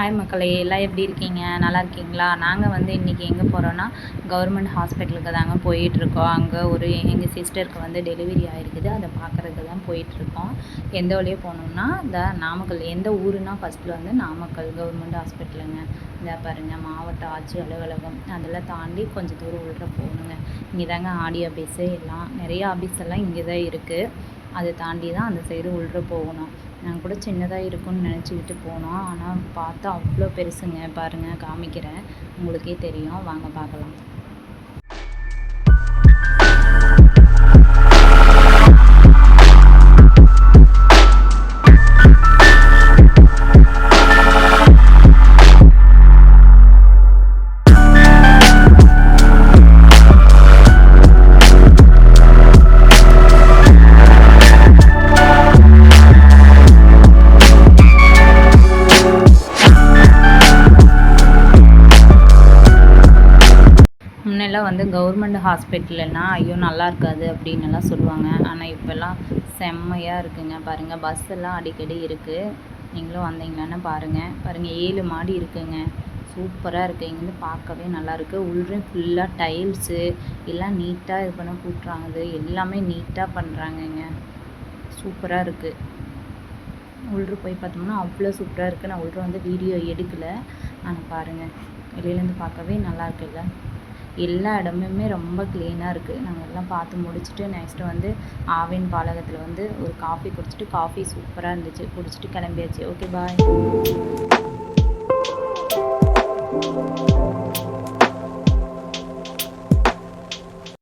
Hi மக்களே, எல்லாம் எப்படி இருக்கீங்க? நல்லா இருக்கீங்களா? நாங்கள் வந்து இன்றைக்கி எங்கே போகிறோன்னா கவர்மெண்ட் ஹாஸ்பிட்டலுக்கு தாங்க போயிட்டுருக்கோம். அங்கே எங்கள் சிஸ்டருக்கு வந்து டெலிவரி ஆகிருக்குது. அதை பார்க்குறதுக்கு தான் போயிட்டுருக்கோம். எந்த வழியாக போகணுன்னா நாமக்கல். எந்த ஊருன்னா ஃபஸ்ட்டில் வந்து நாமக்கல் கவர்மெண்ட் ஹாஸ்பிட்டலுங்க. இந்த பாருங்கள், மாவட்ட ஆட்சி அலுவலகம் அதெல்லாம் தாண்டி கொஞ்சம் தூரம் உள்ள போகணுங்க. இங்கே தாங்க ஆடி ஆஃபீஸு எல்லாம் நிறைய ஆஃபீஸ் எல்லாம் இங்கே தான் இருக்குது. அதை தாண்டி தான் அந்த சைடு உள்ள போகணும். நாங்கள் கூட சின்னதாக இருக்கும்னு நினச்சிக்கிட்டு போனோம். ஆனால் பார்த்தா அவ்வளோ பெருசுங்க. பாருங்கள், காமிக்கிறேன், உங்களுக்கே தெரியும். வாங்க பார்க்கலாம். முன்னெல்லாம் வந்து கவர்மெண்ட் ஹாஸ்பிட்டல்னா ஐயோ நல்லா இருக்காது அப்படின்னுலாம் சொல்லுவாங்க. ஆனால் இப்போல்லாம் செம்மையாக இருக்குங்க. பாருங்கள், பஸ் எல்லாம் அடிக்கடி இருக்குது. நீங்களும் வந்தீங்களான்னு பாருங்கள். 7 மாடி இருக்குங்க. சூப்பராக இருக்குது. இங்கேருந்து பார்க்கவே நல்லாயிருக்கு. உள்ளே ஃபுல்லாக டைல்ஸு எல்லாம் நீட்டாக இது பண்ண கூட்டுறாங்க. எல்லாமே நீட்டாக பண்ணுறாங்கங்க. சூப்பராக இருக்குது. உள்ளே போய் பார்த்தோம்னா அவ்வளோ சூப்பராக இருக்குது. நான் உள்ளே வந்து வீடியோ எடுக்கலை. ஆனால் பாருங்கள், வெளியிலேருந்து பார்க்கவே நல்லா இருக்குல்ல. எல்லா இடமுமே ரொம்ப க்ளீனாக இருக்குது. நாங்கள் எல்லாம் பார்த்து முடிச்சுட்டு நெக்ஸ்ட்டு வந்து ஆவின் பாலகத்தில் வந்து ஒரு காஃபி குடிச்சிட்டு, காஃபி சூப்பராக இருந்துச்சு, குடிச்சிட்டு கிளம்பியாச்சு. ஓகே, பாய்.